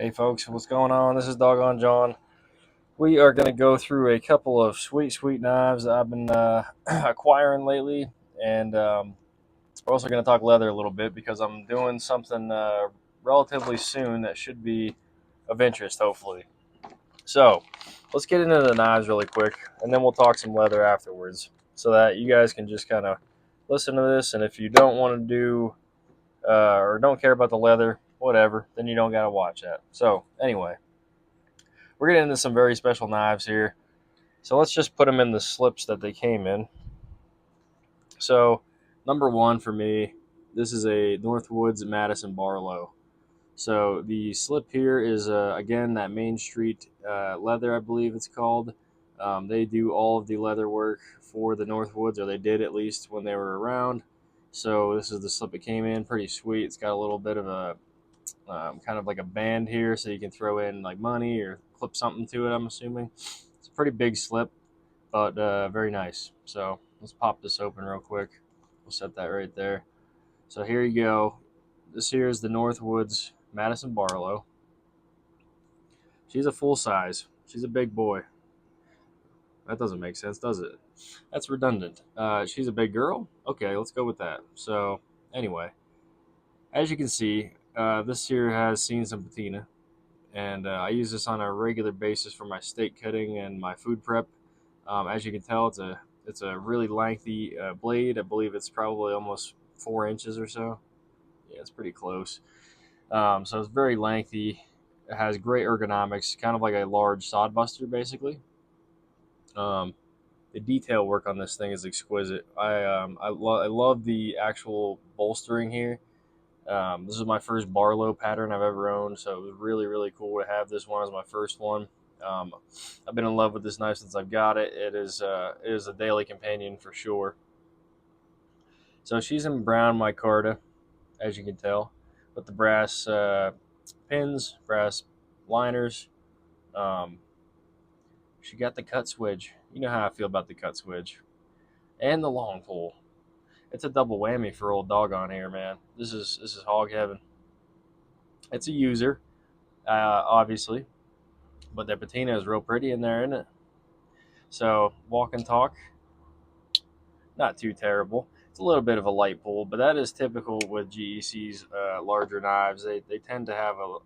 Hey folks, what's going on? This is Doggone John. We are going to go through a couple of sweet knives that I've been acquiring lately, and we're also going to talk leather a little bit because I'm doing something relatively soon that should be of interest, hopefully. So let's get into the knives really quick, and then we'll talk some leather afterwards, so that you guys can just kind of listen to this. And if you don't want to do or don't care about the leather, whatever, then you don't got to watch that. So anyway. We're getting into some very special knives here. So let's just put them in the slips that they came in. So number one for me, this is a Northwoods Madison Barlow. So the slip here is, again, that Main Street leather, I believe it's called. They do all of the leather work for the Northwoods, or they did at least when they were around. So this is the slip it came in. Pretty sweet. It's got a little bit of a kind of like a band here, so you can throw in like money or clip something to it, I'm assuming. It's a pretty big slip, but very nice. So let's pop this open real quick. We'll set that right there. So here you go. This here is the Northwoods Madison Barlow. She's a full size. She's a big boy. That doesn't make sense, does it? That's redundant. She's a big girl? Okay, let's go with that. So anyway, as you can see, this here has seen some patina, and I use this on a regular basis for my steak cutting and my food prep. As you can tell, it's a really lengthy blade. I believe it's probably almost 4 inches or so. Yeah, it's pretty close. So it's very lengthy. It has great ergonomics, kind of like a large sod buster, basically. Um, the detail work on this thing is exquisite. I love the actual bolstering here. This is my first Barlow pattern I've ever owned, so it was really cool to have this one as my first one. Um, I've been in love with this knife since I've got it. It is a daily companion for sure. So she's in brown micarta, as you can tell, with the brass pins, brass liners. Um, she got the cut switch. You know how I feel about the cut switch and the long pull. It's a double whammy for old Doggone here, man. This is hog heaven. It's a user, obviously, but that patina is real pretty in there, isn't it? So walk and talk, not too terrible. It's a little bit of a light pull, but that is typical with GEC's larger knives. They tend to have a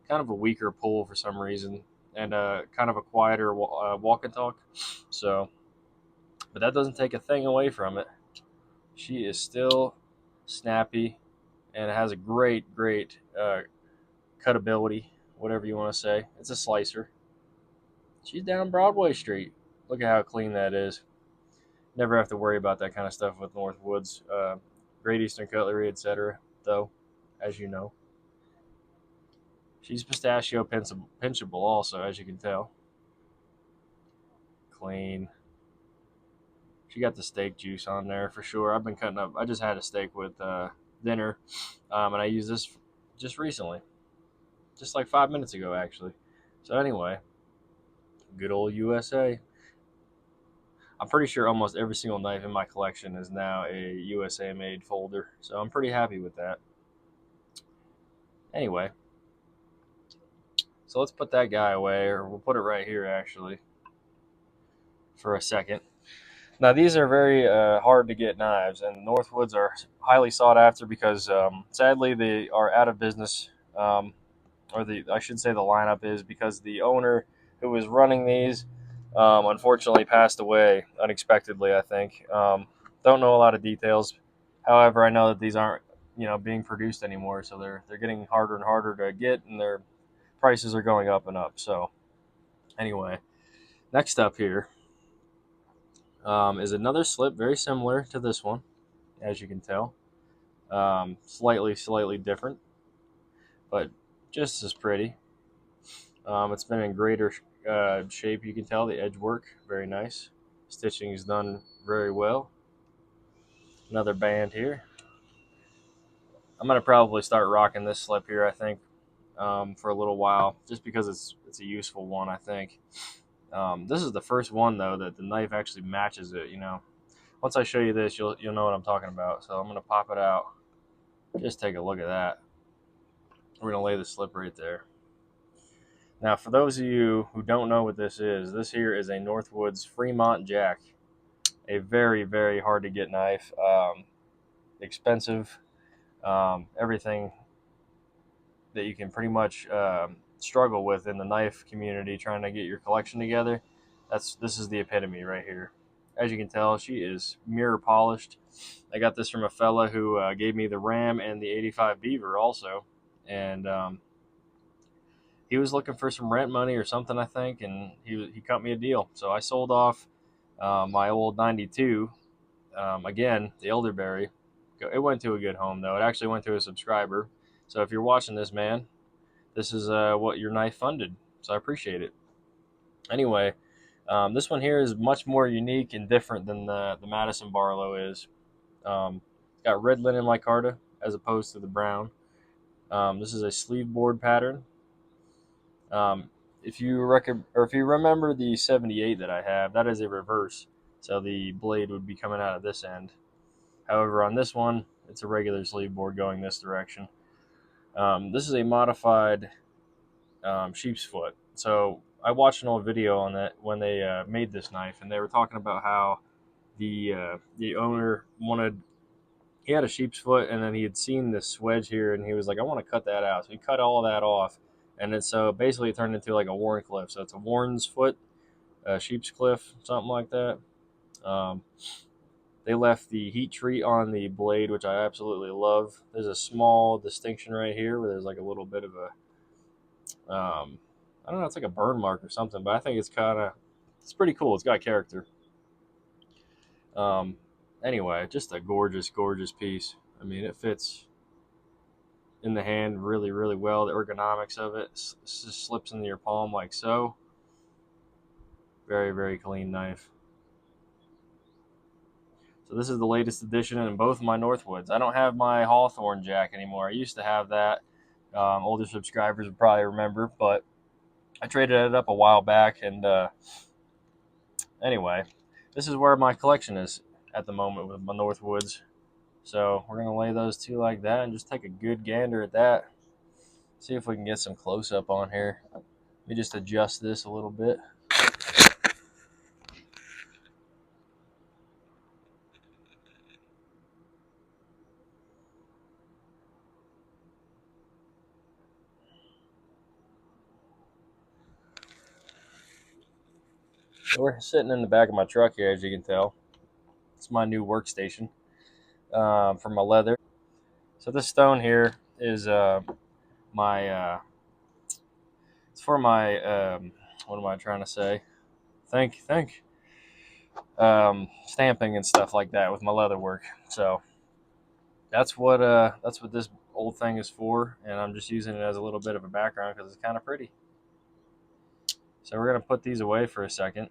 kind of a weaker pull for some reason, and kind of a quieter walk and talk. So, but that doesn't take a thing away from it. She is still snappy, and it has a great cutability, whatever you want to say. It's a slicer. She's down Broadway Street. Look at how clean that is. Never have to worry about that kind of stuff with Northwoods, Great Eastern Cutlery, etc. Though, as you know, she's pistachio pinchable also, as you can tell. Clean. She got the steak juice on there for sure. I've been cutting up. I just had a steak with dinner, and I used this just recently, just like 5 minutes ago, actually. So anyway, good old USA. I'm pretty sure almost every single knife in my collection is now a USA made folder, so I'm pretty happy with that. Anyway, so let's put that guy away, or we'll put it right here actually for a second. Now these are very hard to get knives, and Northwoods are highly sought after because sadly they are out of business, or I should say the lineup is, because the owner who was running these unfortunately passed away unexpectedly, I think. Don't know a lot of details. However, I know that these aren't being produced anymore, so they're getting harder and harder to get, and their prices are going up and up. So anyway, next up here is another slip very similar to this one, as you can tell. Slightly different, but just as pretty. It's been in greater shape. You can tell the edge work, very nice. Stitching is done very well. Another band here. I'm gonna probably start rocking this slip here, I think, for a little while, just because it's a useful one, I think. This is the first one though that the knife actually matches it. Once I show you this, you'll know what I'm talking about. So I'm gonna pop it out. Just take a look at that. We're gonna lay the slip right there. Now, for those of you who don't know what this here is a Northwoods Fremont jack. A very, very hard to get knife. Expensive. Everything that you can pretty much struggle with in the knife community trying to get your collection together. This is the epitome right here. As you can tell, she is mirror polished. I got this from a fella who gave me the Ram and the 85 Beaver also, and he was looking for some rent money or something, I think, and he cut me a deal. So I sold off my old 92. Again, the elderberry. It went to a good home though. It actually went to a subscriber. So if you're watching this, man, this is what your knife funded. So I appreciate it. Anyway, this one here is much more unique and different than the Madison Barlow is. It's got red linen micarta as opposed to the brown. This is a sleeve board pattern. If you remember the 78 that I have, that is a reverse. So the blade would be coming out of this end. However, on this one, it's a regular sleeve board going this direction. This is a modified sheep's foot. So I watched an old video on that when they made this knife, and they were talking about how the owner he had a sheep's foot, and then he had seen this wedge here, and he was like, I want to cut that out. So he cut all that off, and so basically it turned into like a Warncliffe. So it's a Warren's foot, a sheep's cliff, something like that. Um, they left the heat treat on the blade, which I absolutely love. There's a small distinction right here where there's like a little bit of a, I don't know, it's like a burn mark or something, but I think it's pretty cool. It's got character. Um, anyway, just a gorgeous, gorgeous piece. I mean, it fits in the hand really, really well. The ergonomics of it just slips into your palm like so. Very, very clean knife. So this is the latest edition in both of my Northwoods. I don't have my Hawthorne jack anymore. I used to have that. Older subscribers would probably remember, but I traded it up a while back. And anyway, this is where my collection is at the moment with my Northwoods. So we're going to lay those two like that and just take a good gander at that. See if we can get some close up on here. Let me just adjust this a little bit. So we're sitting in the back of my truck here, as you can tell. It's my new workstation for my leather. So this stone here is my it's for my what am I trying to say? Think stamping and stuff like that with my leather work. So that's what this old thing is for, and I'm just using it as a little bit of a background because it's kind of pretty. So we're gonna put these away for a second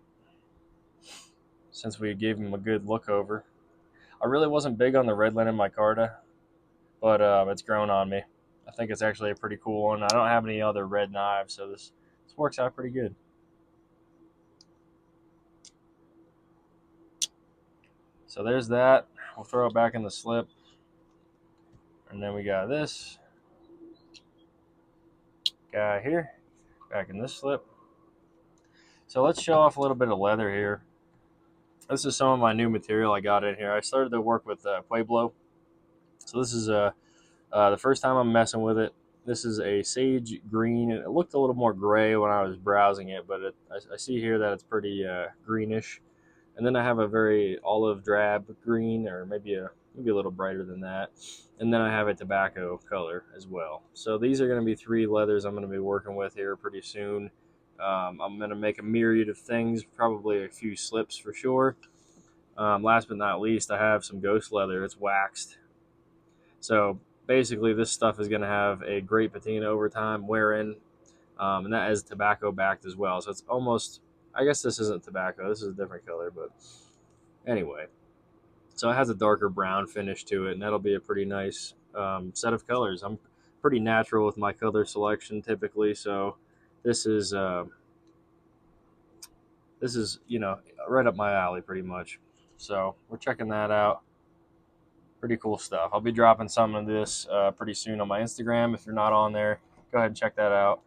since we gave them a good look over. I really wasn't big on the red linen micarta, but it's grown on me. I think it's actually a pretty cool one. I don't have any other red knives, so this works out pretty good. So there's that. We'll throw it back in the slip. And then we got this guy here, back in this slip. So let's show off a little bit of leather here. This is some of my new material I got in here. I started to work with Pueblo. So this is the first time I'm messing with it. This is a sage green, and it looked a little more gray when I was browsing it, but I see here that it's pretty greenish. And then I have a very olive drab green, or maybe a little brighter than that. And then I have a tobacco color as well. So these are going to be 3 leathers I'm going to be working with here pretty soon. I'm going to make a myriad of things, probably a few slips for sure. Last but not least, I have some ghost leather. It's waxed. So basically this stuff is going to have a great patina over time wear-in, and that is tobacco backed as well. So it's almost, I guess this isn't tobacco. This is a different color, but anyway. So it has a darker brown finish to it, and that'll be a pretty nice set of colors. I'm pretty natural with my color selection typically, so this is right up my alley pretty much. So we're checking that out. Pretty cool stuff. I'll be dropping some of this pretty soon on my Instagram. If you're not on there, go ahead and check that out.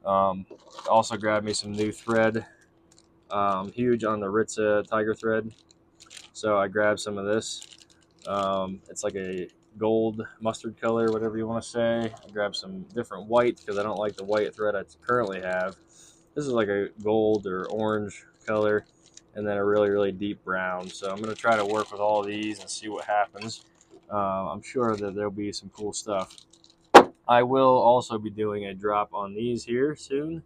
Also grabbed me some new thread. Huge on the Ritza tiger thread. So I grabbed some of this. It's like a gold mustard color, whatever you want to say. I grabbed some different white because I don't like the white thread I currently have. This is like a gold or orange color, and then a really, really deep brown. So I'm going to try to work with all of these and see what happens. I'm sure that there'll be some cool stuff. I will also be doing a drop on these here soon.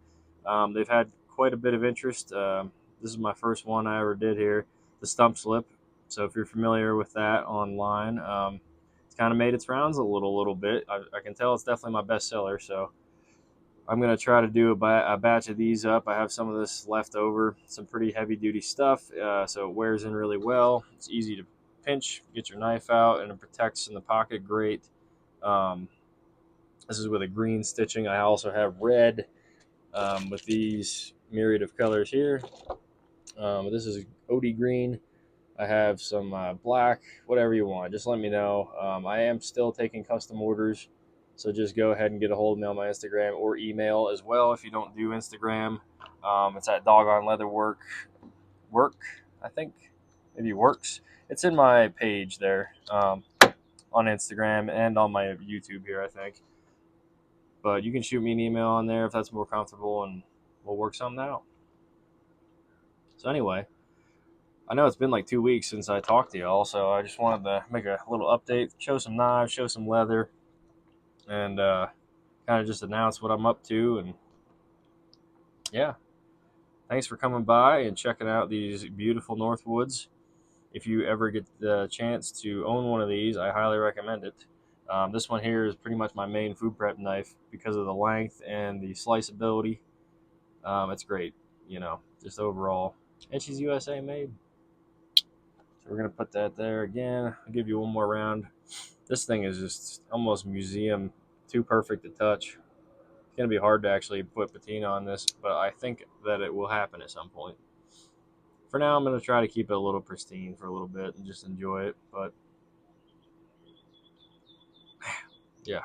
They've had quite a bit of interest. This is my first one I ever did here, the stump slip. So if you're familiar with that online, it's kind of made its rounds a little bit. I can tell it's definitely my best seller. So I'm going to try to do a batch of these up. I have some of this left over, some pretty heavy duty stuff. So it wears in really well. It's easy to pinch, get your knife out, and it protects in the pocket great. This is with a green stitching. I also have red with these myriad of colors here. This is OD green. I have some black, whatever you want. Just let me know. I am still taking custom orders, so just go ahead and get a hold of me on my Instagram or email as well if you don't do Instagram. It's at Doggone Leather Work, I think. Maybe Works. It's in my page there on Instagram and on my YouTube here, I think. But you can shoot me an email on there if that's more comfortable, and we'll work something out. So anyway, I know it's been like 2 weeks since I talked to y'all, so I just wanted to make a little update, show some knives, show some leather, and kind of just announce what I'm up to. And yeah, thanks for coming by and checking out these beautiful Northwoods. If you ever get the chance to own one of these, I highly recommend it. This one here is pretty much my main food prep knife because of the length and the sliceability. It's great, just overall. And she's USA made. So we're going to put that there again. I'll give you one more round. This thing is just almost museum, too perfect to touch. It's going to be hard to actually put patina on this, but I think that it will happen at some point. For now, I'm going to try to keep it a little pristine for a little bit and just enjoy it. But yeah,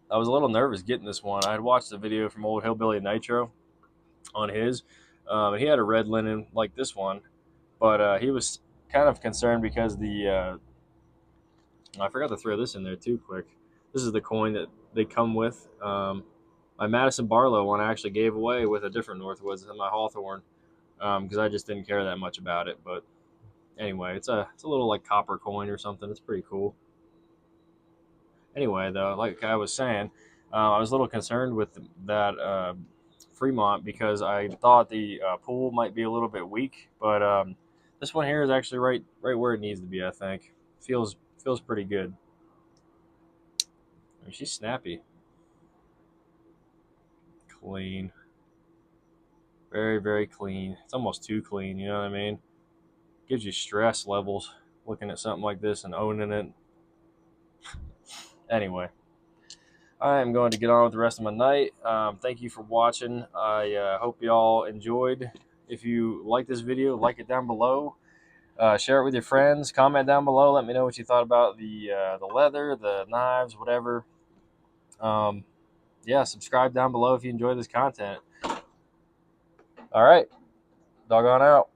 I was a little nervous getting this one. I had watched the video from Old Hillbilly Nitro on his, and he had a red linen like this one, but he was kind of concerned because I forgot to throw this in there too quick. This is the coin that they come with. My Madison Barlow one I actually gave away with a different Northwoods than my Hawthorne because I just didn't care that much about it. But anyway, it's a little like copper coin or something. It's pretty cool. Anyway, though, like I was saying, I was a little concerned with that Fremont because I thought the pool might be a little bit weak, but this one here is actually right where it needs to be. I think feels pretty good. I mean, she's snappy, clean, very very clean. It's almost too clean. You know what I mean? Gives you stress levels looking at something like this and owning it. Anyway, I am going to get on with the rest of my night. Thank you for watching. I hope y'all enjoyed. If you like this video, like it down below. Share it with your friends. Comment down below. Let me know what you thought about the leather, the knives, whatever. Yeah, subscribe down below if you enjoy this content. All right, doggone out.